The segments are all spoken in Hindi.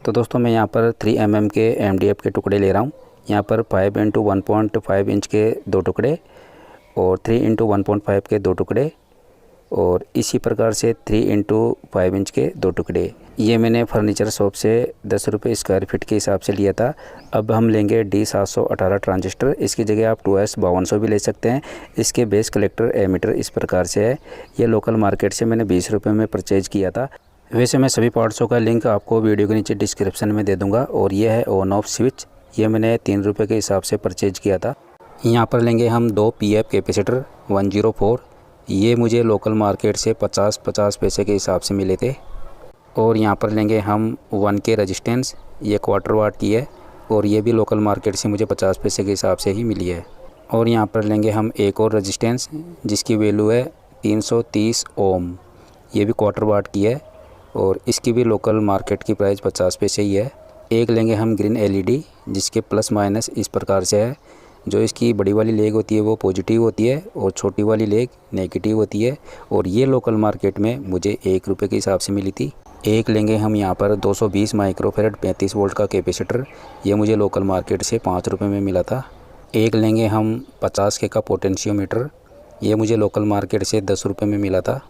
तो दोस्तों मैं यहाँ पर 3 mm के MDF के टुकड़े ले रहा हूँ। यहाँ पर 5 इंटू 1.5 इंच के 2 टुकड़े और 3 इंटू 1.5 के 2 टुकड़े और इसी प्रकार से 3 इंटू 5 इंच के 2 टुकड़े। ये मैंने फर्नीचर शॉप से 10 रुपये स्क्वायर फीट के हिसाब से लिया था। अब हम लेंगे D718 ट्रांजिस्टर। इसकी जगह आप 2S5200 भी ले सकते हैं। इसके बेस कलेक्टर एमीटर इस प्रकार से है। ये लोकल मार्केट से मैंने 20 रुपये में परचेज़ किया था। वैसे मैं सभी पार्ट्सों का लिंक आपको वीडियो के नीचे डिस्क्रिप्शन में दे दूँगा। और ये है ऑन ऑफ स्विच, ये मैंने 3 रुपये के हिसाब से परचेज़ किया था। यहाँ पर लेंगे हम 2 PF कैपेसिटर 104। ये मुझे लोकल मार्केट से 50 पैसे के हिसाब से मिले थे। और यहाँ पर लेंगे हम 1K रजिस्टेंस, ये क्वार्टर वाट की है और ये भी लोकल मार्केट से मुझे 50 पैसे के हिसाब से ही मिली है। और यहाँ पर लेंगे हम एक और रजिस्टेंस जिसकी वैल्यू है 330 ओम, ये भी क्वार्टर वाट की है और इसकी भी लोकल मार्केट की प्राइस 50 पैसे ही है। एक लेंगे हम ग्रीन LED जिसके प्लस माइनस इस प्रकार से है। जो इसकी बड़ी वाली लेग होती है वो पॉजिटिव होती है और छोटी वाली लेग नेगेटिव होती है। और ये लोकल मार्केट में मुझे 1 रुपये के हिसाब से मिली थी। एक लेंगे हम यहाँ पर 220 माइक्रोफेरेड 35 वोल्ट का कैपेसिटर, ये मुझे लोकल मार्केट से 5 रुपये में मिला था। एक लेंगे हम 50K का पोटेंशियोमीटर, ये मुझे लोकल मार्केट से 10 रुपये में मिला था।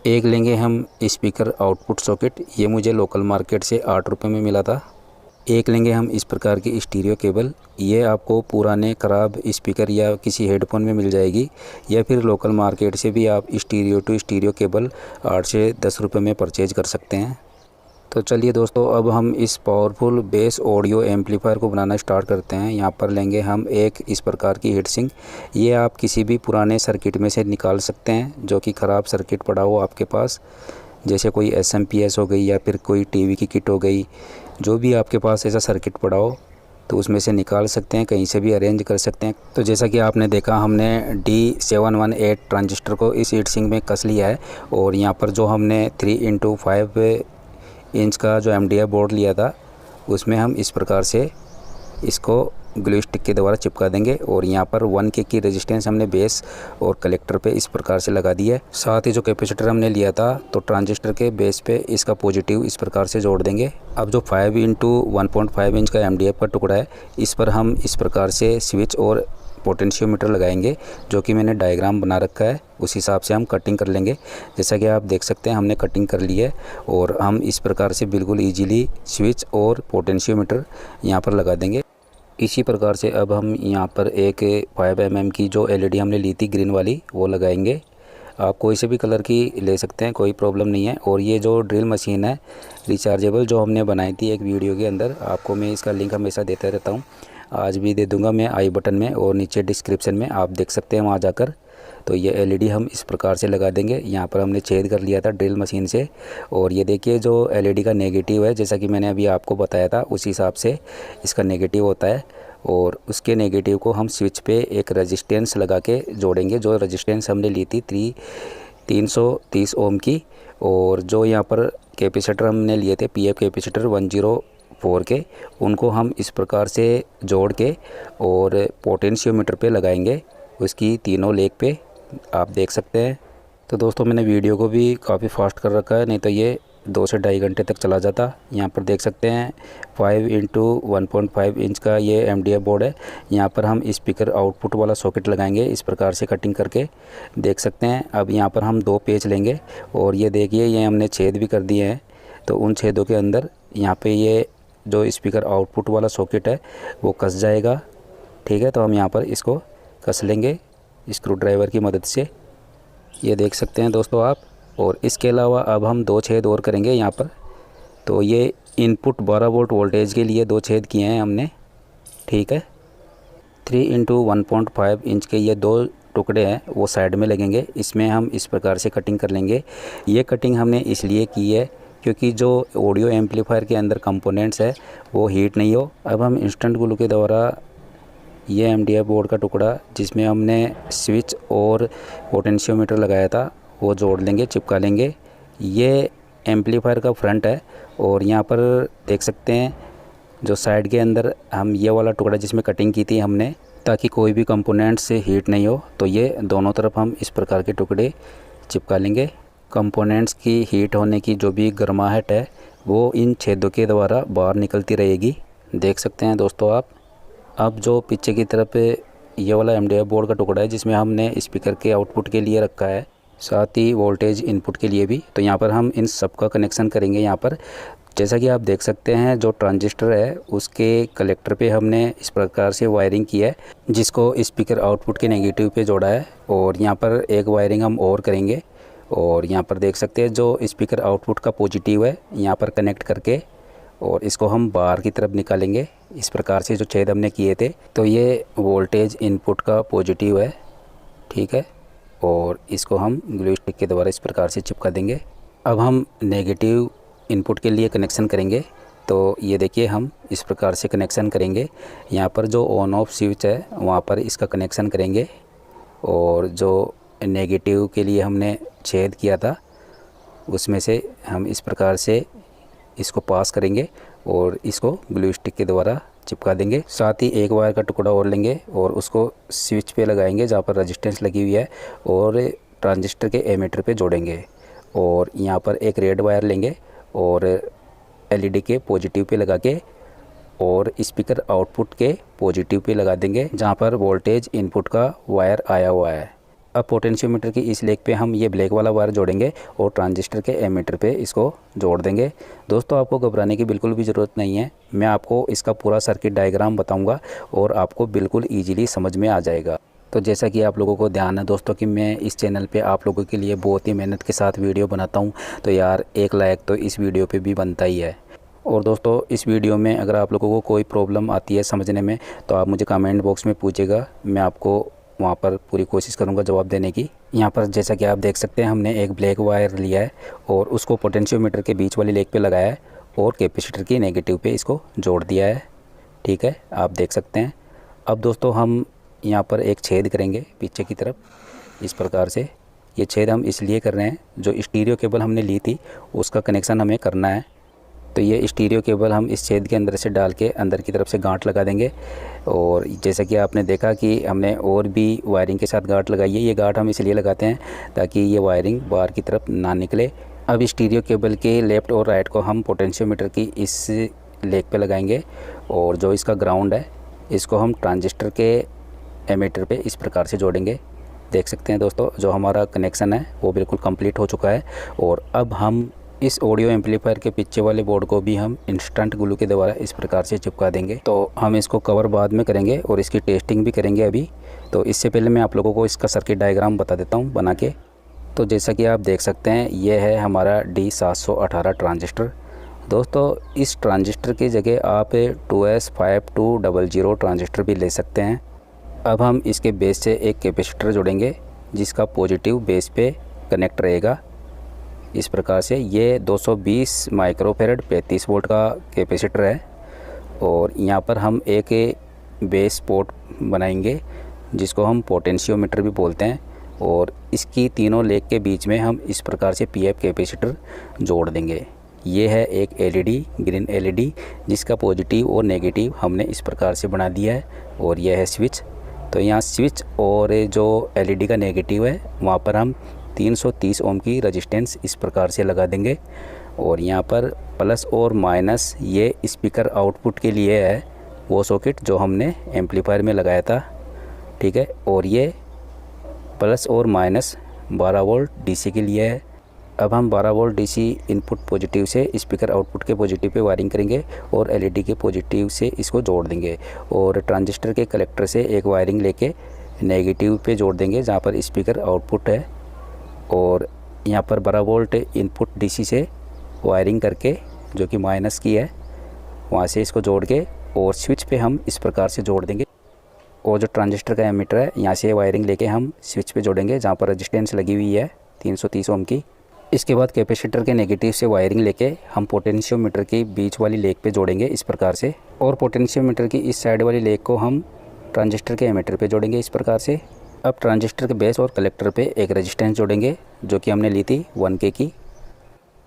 एक लेंगे हम स्पीकर आउटपुट सॉकेट, ये मुझे लोकल मार्केट से 8 रुपये में मिला था। एक लेंगे हम इस प्रकार की स्टीरियो केबल, ये आपको पुराने ख़राब स्पीकर या किसी हेडफोन में मिल जाएगी या फिर लोकल मार्केट से भी आप स्टीरियो टू स्टीरियो केबल 8 से 10 रुपये में परचेज कर सकते हैं। तो चलिए दोस्तों, अब हम इस पावरफुल बेस ऑडियो एम्पलीफायर को बनाना स्टार्ट करते हैं। यहाँ पर लेंगे हम एक इस प्रकार की हीट सिंक, ये आप किसी भी पुराने सर्किट में से निकाल सकते हैं जो कि ख़राब सर्किट पड़ा हो आपके पास, जैसे कोई SMPS हो गई या फिर कोई TV की किट हो गई। जो भी आपके पास ऐसा सर्किट पड़ा हो तो उसमें से निकाल सकते हैं, कहीं से भी अरेंज कर सकते हैं। तो जैसा कि आपने देखा, हमने D718 ट्रांजिस्टर को इस हीट सिंक में कस लिया है। और यहाँ पर जो हमने 3 इंटू 5 इंच का जो MDF बोर्ड लिया था उसमें हम इस प्रकार से इसको ग्लू स्टिक के द्वारा चिपका देंगे। और यहाँ पर 1K की रेजिस्टेंस हमने बेस और कलेक्टर पे इस प्रकार से लगा दी है। साथ ही जो कैपेसिटर हमने लिया था तो ट्रांजिस्टर के बेस पे इसका पॉजिटिव इस प्रकार से जोड़ देंगे। अब जो 5 इंटू 1.5 इंच का MDF का टुकड़ा है, इस पर हम इस प्रकार से स्विच और पोटेंशियोमीटर लगाएंगे, जो कि मैंने डायग्राम बना रखा है। उस हिसाब से हम कटिंग कर लेंगे। जैसा कि आप देख सकते हैं हमने कटिंग कर ली है और हम इस प्रकार से बिल्कुल ईजीली स्विच और पोटेंशियोमीटर यहाँ पर लगा देंगे। इसी प्रकार से अब हम यहाँ पर एक 5 mm की जो LED हमने ली थी ग्रीन वाली, वो लगाएंगे। आप कोई से भी कलर की ले सकते हैं, कोई प्रॉब्लम नहीं है। और ये जो ड्रिल मशीन है रिचार्जेबल जो हमने बनाई थी एक वीडियो के अंदर, आपको मैं इसका लिंक हमेशा देता रहता हूँ, आज भी दे दूँगा मैं आई बटन में और नीचे डिस्क्रिप्शन में, आप देख सकते हैं वहाँ जाकर। तो ये LED हम इस प्रकार से लगा देंगे। यहाँ पर हमने छेद कर लिया था ड्रिल मशीन से। और ये देखिए जो LED का नेगेटिव है, जैसा कि मैंने अभी आपको बताया था उस हिसाब से इसका नेगेटिव होता है। और उसके नेगेटिव को हम स्विच पे एक रेजिस्टेंस लगा के जोड़ेंगे। जो रेजिस्टेंस हमने ली थी 330 ओम की। और जो यहाँ पर कैपेसिटर हमने लिए थे PF कैपेसिटर 104 के, उनको हम इस प्रकार से जोड़ के और पोटेंशियोमीटर पे लगाएंगे, उसकी तीनों लेग पे, आप देख सकते हैं। तो दोस्तों मैंने वीडियो को भी काफ़ी फास्ट कर रखा है, नहीं तो ये 2 से 2.5 घंटे तक चला जाता। यहाँ पर देख सकते हैं 5 इंटू 1.5 इंच का ये MDF बोर्ड है। यहाँ पर हम स्पीकर आउटपुट वाला सॉकेट लगाएंगे इस प्रकार से कटिंग करके, देख सकते हैं। अब यहाँ पर हम 2 पेच लेंगे और ये देखिए ये हमने छेद भी कर दिए हैं। तो उन छेदों के अंदर यहाँ पे ये जो स्पीकर आउटपुट वाला सॉकेट है वो कस जाएगा, ठीक है। तो हम यहाँ पर इसको कस लेंगे स्क्रू ड्राइवर की मदद से, ये देख सकते हैं दोस्तों आप। और इसके अलावा अब हम 2 छेद और करेंगे यहाँ पर। तो ये इनपुट 12 वोल्ट वोल्टेज के लिए 2 छेद किए हैं हमने, ठीक है। 3 इंटू 1.5 इंच के ये 2 टुकड़े हैं वो साइड में लगेंगे। इसमें हम इस प्रकार से कटिंग कर लेंगे। ये कटिंग हमने इसलिए की है क्योंकि जो ऑडियो एम्पलीफायर के अंदर कंपोनेंट्स है वो हीट नहीं हो। अब हम इंस्टेंट ग्लू के द्वारा ये MDF बोर्ड का टुकड़ा जिसमें हमने स्विच और पोटेंशियोमीटर लगाया था वो जोड़ लेंगे, चिपका लेंगे। ये एम्पलीफायर का फ्रंट है। और यहाँ पर देख सकते हैं जो साइड के अंदर हम ये वाला टुकड़ा जिसमें कटिंग की थी हमने, ताकि कोई भी कंपोनेंट से हीट नहीं हो, तो ये दोनों तरफ हम इस प्रकार के टुकड़े चिपका लेंगे। कंपोनेंट्स की हीट होने की जो भी गर्माहट है वो इन छेदों के द्वारा बाहर निकलती रहेगी। देख सकते हैं दोस्तों आप। अब जो पीछे की तरफ ये वाला MDF बोर्ड का टुकड़ा है जिसमें हमने स्पीकर के आउटपुट के लिए रखा है, साथ ही वोल्टेज इनपुट के लिए भी, तो यहाँ पर हम इन सब का कनेक्शन करेंगे। यहाँ पर जैसा कि आप देख सकते हैं जो ट्रांजिस्टर है उसके कलेक्टर पे हमने इस प्रकार से वायरिंग की है जिसको स्पीकर आउटपुट के नेगेटिव पे जोड़ा है। और यहाँ पर एक वायरिंग हम और करेंगे और यहाँ पर देख सकते हैं जो स्पीकर आउटपुट का पॉजिटिव है यहाँ पर कनेक्ट करके और इसको हम बाहर की तरफ निकालेंगे इस प्रकार से जो छेद हमने किए थे। तो ये वोल्टेज इनपुट का पॉजिटिव है, ठीक है, और इसको हम ग्लू स्टिक के द्वारा इस प्रकार से चिपका देंगे। अब हम नेगेटिव इनपुट के लिए कनेक्शन करेंगे। तो ये देखिए हम इस प्रकार से कनेक्शन करेंगे। यहाँ पर जो ऑन ऑफ स्विच है वहाँ पर इसका कनेक्शन करेंगे और जो नेगेटिव के लिए हमने छेद किया था उसमें से हम इस प्रकार से इसको पास करेंगे और इसको ग्लू स्टिक के द्वारा चिपका देंगे। साथ ही एक वायर का टुकड़ा और लेंगे और उसको स्विच पे लगाएंगे जहाँ पर रेजिस्टेंस लगी हुई है और ट्रांजिस्टर के एमीटर पे जोड़ेंगे। और यहाँ पर एक रेड वायर लेंगे और LED के पॉजिटिव पे लगा के और स्पीकर आउटपुट के पॉजिटिव पे लगा देंगे जहाँ पर वोल्टेज इनपुट का वायर आया हुआ है। अब पोटेंशियोमीटर की इस लेग पे हम ये ब्लैक वाला वायर जोड़ेंगे और ट्रांजिस्टर के एमीटर पे इसको जोड़ देंगे। दोस्तों आपको घबराने की बिल्कुल भी ज़रूरत नहीं है, मैं आपको इसका पूरा सर्किट डायग्राम बताऊंगा और आपको बिल्कुल ईजिली समझ में आ जाएगा। तो जैसा कि आप लोगों को ध्यान है दोस्तों कि मैं इस चैनल पे आप लोगों के लिए बहुत ही मेहनत के साथ वीडियो बनाता हूँ, तो यार एक लाइक तो इस वीडियो पे भी बनता ही है। और दोस्तों इस वीडियो में अगर आप लोगों को कोई प्रॉब्लम आती है समझने में तो आप मुझे कमेंट बॉक्स में पूछेगा, मैं आपको वहाँ पर पूरी कोशिश करूँगा जवाब देने की। यहाँ पर जैसा कि आप देख सकते हैं हमने एक ब्लैक वायर लिया है और उसको पोटेंशियोमीटर के बीच वाली लेग पे लगाया है और कैपेसिटर की नेगेटिव पे इसको जोड़ दिया है, ठीक है, आप देख सकते हैं। अब दोस्तों हम यहाँ पर एक छेद करेंगे पीछे की तरफ इस प्रकार से। ये छेद हम इसलिए कर रहे हैं जो स्टीरियो केबल हमने ली थी उसका कनेक्शन हमें करना है। तो ये स्टीरियो केबल हम इस छेद के अंदर से डाल के अंदर की तरफ से गांठ लगा देंगे। और जैसा कि आपने देखा कि हमने और भी वायरिंग के साथ गांठ लगाई है। ये गांठ हम इसलिए लगाते हैं ताकि ये वायरिंग बाहर की तरफ ना निकले। अब स्टीरियो केबल के लेफ़्ट और राइट को हम पोटेंशियोमीटर की इस लेग पे लगाएंगे और जो इसका ग्राउंड है इसको हम ट्रांजिस्टर के एमीटर पे इस प्रकार से जोड़ेंगे। देख सकते हैं दोस्तों जो हमारा कनेक्शन है वो बिल्कुल कंप्लीट हो चुका है। और अब हम इस ऑडियो एम्पलीफायर के पीछे वाले बोर्ड को भी हम इंस्टेंट ग्लू के द्वारा इस प्रकार से चिपका देंगे। तो हम इसको कवर बाद में करेंगे और इसकी टेस्टिंग भी करेंगे अभी। तो इससे पहले मैं आप लोगों को इसका सर्किट डायग्राम बता देता हूँ बना के। तो जैसा कि आप देख सकते हैं ये है हमारा D718 ट्रांजिस्टर। दोस्तों इस ट्रांजिस्टर की जगह आप 2S5200 ट्रांजिस्टर भी ले सकते हैं। अब हम इसके बेस से एक कैपेसिटर जोड़ेंगे जिसका पॉजिटिव बेस पे कनेक्ट रहेगा इस प्रकार से। ये 220 माइक्रोफेरेड 35 वोल्ट का कैपेसिटर है। और यहाँ पर हम एक बेस पोर्ट बनाएंगे जिसको हम पोटेंशियोमीटर भी बोलते हैं और इसकी तीनों लेग के बीच में हम इस प्रकार से PF कैपेसिटर जोड़ देंगे। ये है एक LED ग्रीन LED जिसका पॉजिटिव और नेगेटिव हमने इस प्रकार से बना दिया है। और यह है स्विच। तो यहाँ स्विच और जो LED का नेगेटिव है वहाँ पर हम 330 ओम की रेजिस्टेंस इस प्रकार से लगा देंगे। और यहाँ पर प्लस और माइनस ये स्पीकर आउटपुट के लिए है वो सॉकेट जो हमने एम्पलीफायर में लगाया था, ठीक है। और ये प्लस और माइनस 12 वोल्ट DC के लिए है। अब हम 12 वोल्ट DC इनपुट पॉजिटिव से स्पीकर आउटपुट के पॉजिटिव पे वायरिंग करेंगे और LED के पॉजिटिव से इसको जोड़ देंगे। और ट्रांजिस्टर के कलेक्टर से एक वायरिंग लेके नेगेटिव पे जोड़ देंगे जहाँ पर स्पीकर आउटपुट है। और यहाँ पर 12 वोल्ट इनपुट DC से वायरिंग करके जो कि माइनस की है वहाँ से इसको जोड़ के और स्विच पे हम इस प्रकार से जोड़ देंगे। और जो ट्रांजिस्टर का एमीटर है यहाँ से वायरिंग लेके हम स्विच पे जोड़ेंगे जहाँ पर रेजिस्टेंस लगी हुई है 330 ओम की। इसके बाद कैपेसिटर के नेगेटिव से वायरिंग लेके हम पोटेंशियोमीटर की बीच वाली लेग पे जोड़ेंगे इस प्रकार से। और पोटेंशियोमीटर की इस साइड वाली लेग को हम ट्रांजिस्टर के एमीटर पे जोड़ेंगे इस प्रकार से। अब ट्रांजिस्टर के बेस और कलेक्टर पे एक रेजिस्टेंस जोड़ेंगे जो कि हमने ली थी 1K की।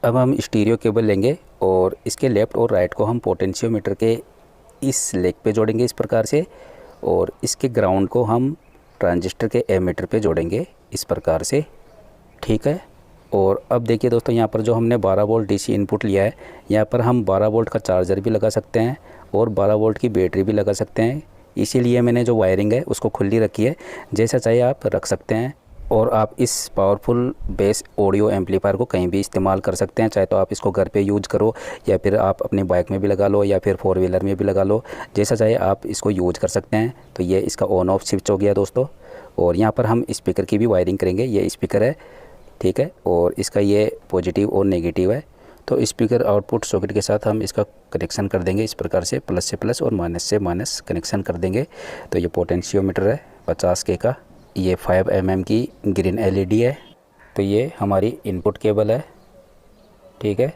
अब हम स्टीरियो केबल लेंगे और इसके लेफ़्ट और राइट को हम पोटेंशियोमीटर के इस लेग पे जोड़ेंगे इस प्रकार से। और इसके ग्राउंड को हम ट्रांजिस्टर के एमीटर पे जोड़ेंगे इस प्रकार से, ठीक है। और अब देखिए दोस्तों, यहाँ पर जो हमने 12 वोल्ट डीसी इनपुट लिया है, यहाँ पर हम 12 वोल्ट का चार्जर भी लगा सकते हैं और 12 वोल्ट की बैटरी भी लगा सकते हैं। इसीलिए मैंने जो वायरिंग है उसको खुली रखी है, जैसा चाहिए आप रख सकते हैं। और आप इस पावरफुल बेस ऑडियो एम्पलीफायर को कहीं भी इस्तेमाल कर सकते हैं, चाहे तो आप इसको घर पे यूज़ करो या फिर आप अपनी बाइक में भी लगा लो या फिर 4 व्हीलर में भी लगा लो, जैसा चाहे आप इसको यूज़ कर सकते हैं। तो ये इसका ऑन ऑफ स्विच हो गया दोस्तों। और यहाँ पर हम स्पीकर की भी वायरिंग करेंगे। ये स्पीकर है, ठीक है, और इसका ये पॉजिटिव और नेगेटिव है। तो स्पीकर आउटपुट सॉकेट के साथ हम इसका कनेक्शन कर देंगे इस प्रकार से, प्लस से प्लस और माइनस से माइनस कनेक्शन कर देंगे। तो ये पोटेंशियोमीटर है 50K का। ये 5 mm की ग्रीन LED है। तो ये हमारी इनपुट केबल है, ठीक है।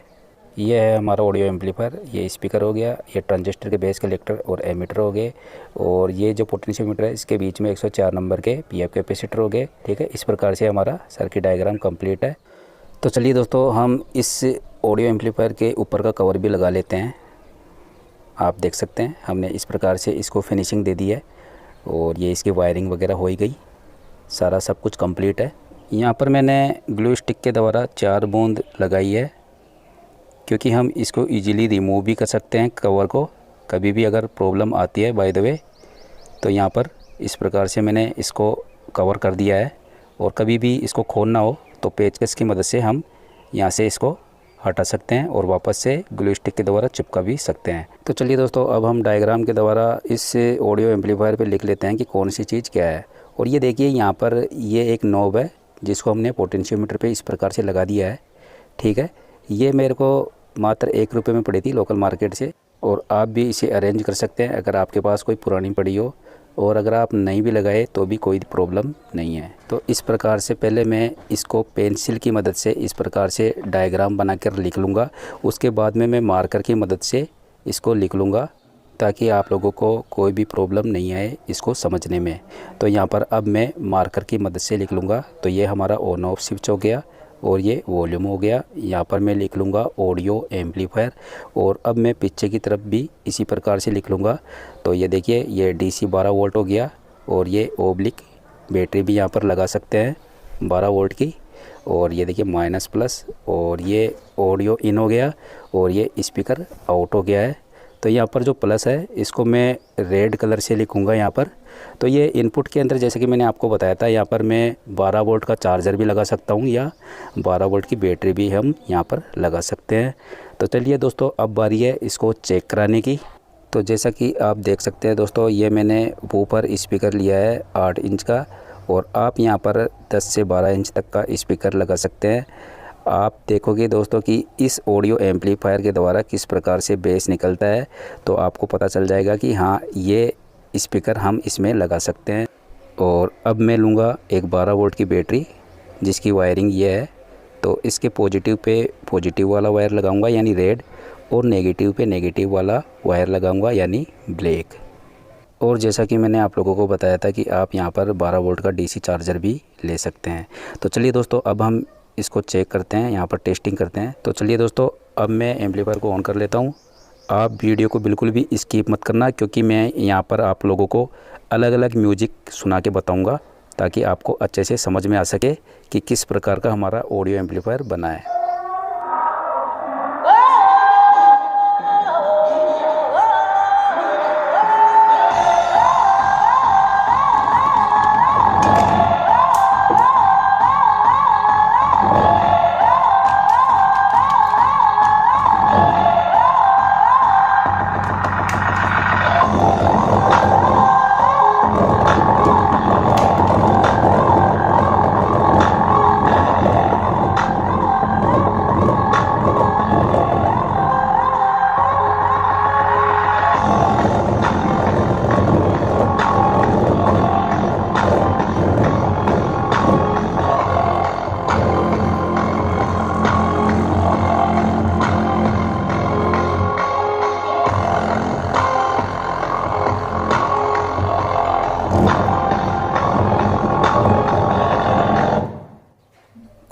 ये है हमारा ऑडियो एम्पलीफायर। ये स्पीकर हो गया, ये ट्रांजिस्टर के बेस कलेक्टर और एमीटर हो गए, और ये जो पोटेंशियोमीटर है इसके बीच में 104 नंबर के PF कैपेसिटर हो गए, ठीक है। इस प्रकार से हमारा सर्किट डायग्राम कंप्लीट है। तो चलिए दोस्तों, हम इस ऑडियो एम्पलीफायर के ऊपर का कवर भी लगा लेते हैं। आप देख सकते हैं हमने इस प्रकार से इसको फिनिशिंग दे दी है, और ये इसकी वायरिंग वगैरह हो ही गई, सारा सब कुछ कंप्लीट है। यहाँ पर मैंने ग्लू स्टिक के द्वारा 4 बूंद लगाई है, क्योंकि हम इसको इजीली रिमूव भी कर सकते हैं कवर को, कभी भी अगर प्रॉब्लम आती है बाय द वे। तो यहाँ पर इस प्रकार से मैंने इसको कवर कर दिया है, और कभी भी इसको खोलना हो तो पेचकस की मदद से हम यहाँ से इसको हटा सकते हैं और वापस से ग्लू स्टिक के द्वारा चिपका भी सकते हैं। तो चलिए दोस्तों, अब हम डायग्राम के द्वारा इस ऑडियो एम्पलीफायर पे लिख लेते हैं कि कौन सी चीज़ क्या है। और ये देखिए, यहाँ पर ये एक नॉब है जिसको हमने पोटेंशियोमीटर पे इस प्रकार से लगा दिया है, ठीक है। ये मेरे को मात्र 1 रुपये में पड़ी थी लोकल मार्केट से, और आप भी इसे अरेंज कर सकते हैं अगर आपके पास कोई पुरानी पड़ी हो, और अगर आप नहीं भी लगाए तो भी कोई प्रॉब्लम नहीं है। तो इस प्रकार से पहले मैं इसको पेंसिल की मदद से इस प्रकार से डायग्राम बनाकर लिख लूँगा, उसके बाद में मैं मार्कर की मदद से इसको लिख लूँगा, ताकि आप लोगों को कोई भी प्रॉब्लम नहीं आए इसको समझने में। तो यहाँ पर अब मैं मार्कर की मदद से लिख लूँगा। तो ये हमारा ऑन ऑफ स्विच हो गया, और ये वॉल्यूम हो गया। यहाँ पर मैं लिख लूँगा ऑडियो एम्पलीफायर, और अब मैं पीछे की तरफ भी इसी प्रकार से लिख लूँगा। तो ये देखिए, ये DC 12 वोल्ट हो गया, और ये ओब्लिक बैटरी भी यहाँ पर लगा सकते हैं 12 वोल्ट की। और ये देखिए माइनस प्लस, और ये ऑडियो इन हो गया, और ये स्पीकर आउट हो गया है। तो यहाँ पर जो प्लस है इसको मैं रेड कलर से लिखूँगा यहाँ पर। तो ये इनपुट के अंदर, जैसे कि मैंने आपको बताया था, यहाँ पर मैं 12 वोल्ट का चार्जर भी लगा सकता हूँ, या 12 वोल्ट की बैटरी भी हम यहाँ पर लगा सकते हैं। तो चलिए दोस्तों, अब बारी है इसको चेक कराने की। तो जैसा कि आप देख सकते हैं दोस्तों, ये मैंने ऊपर स्पीकर लिया है 8 इंच का, और आप यहाँ पर 10 से 12 इंच तक का स्पीकर लगा सकते हैं। आप देखोगे दोस्तों कि इस ऑडियो एम्पलीफायर के द्वारा किस प्रकार से बेस निकलता है, तो आपको पता चल जाएगा कि हाँ, ये स्पीकर हम इसमें लगा सकते हैं। और अब मैं लूँगा एक 12 वोल्ट की बैटरी, जिसकी वायरिंग ये है। तो इसके पॉजिटिव पे पॉजिटिव वाला वायर लगाऊंगा यानी रेड, और नेगेटिव पे नेगेटिव वाला वायर लगाऊंगा यानी ब्लैक। और जैसा कि मैंने आप लोगों को बताया था कि आप यहाँ पर 12 वोल्ट का DC चार्जर भी ले सकते हैं। तो चलिए दोस्तों, अब हम इसको चेक करते हैं, यहाँ पर टेस्टिंग करते हैं। तो चलिए दोस्तों, अब मैं एम्पलीफायर को ऑन कर लेता हूँ। आप वीडियो को बिल्कुल भी स्किप मत करना, क्योंकि मैं यहाँ पर आप लोगों को अलग अलग म्यूजिक सुना के बताऊँगा, ताकि आपको अच्छे से समझ में आ सके कि किस प्रकार का हमारा ऑडियो एम्पलीफायर बना है।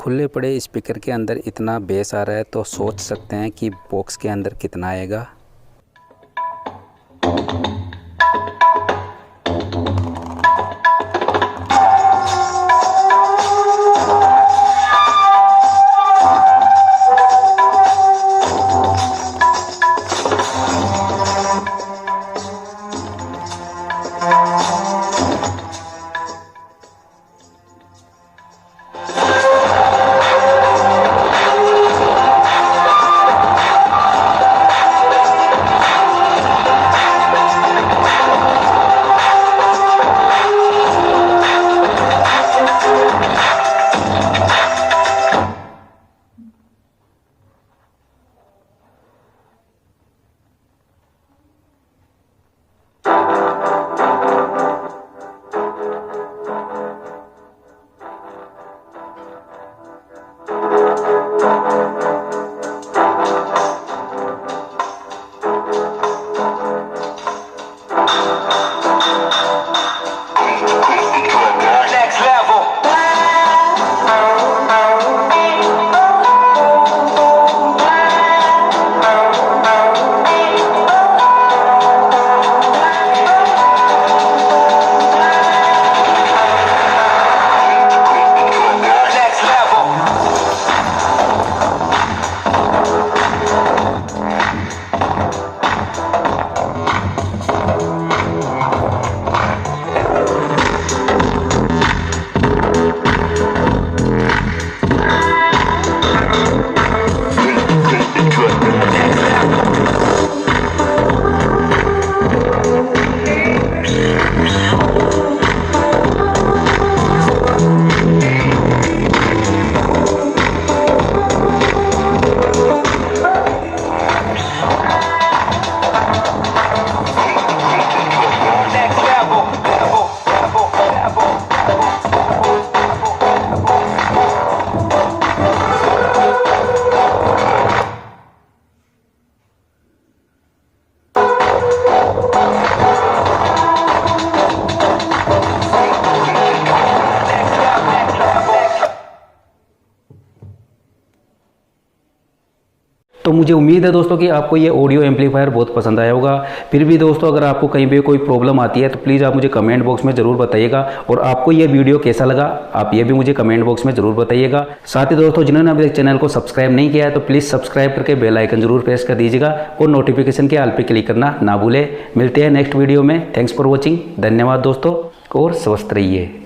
खुले पड़े स्पीकर के अंदर इतना बेस आ रहा है, तो सोच सकते हैं कि बॉक्स के अंदर कितना आएगा। तो मुझे उम्मीद है दोस्तों कि आपको ये ऑडियो एम्पलीफायर बहुत पसंद आया होगा। फिर भी दोस्तों अगर आपको कहीं भी कोई प्रॉब्लम आती है तो प्लीज़ आप मुझे कमेंट बॉक्स में ज़रूर बताइएगा, और आपको ये वीडियो कैसा लगा आप ये भी मुझे कमेंट बॉक्स में ज़रूर बताइएगा। साथ ही दोस्तों जिन्होंने अभी तक चैनल को सब्सक्राइब नहीं किया है तो प्लीज़ सब्सक्राइब करके बेल आइकन जरूर प्रेस कर दीजिएगा और नोटिफिकेशन के ऑल पे क्लिक करना ना भूलें। मिलते हैं नेक्स्ट वीडियो में। Thanks for watching. धन्यवाद दोस्तों और स्वस्थ रहिए।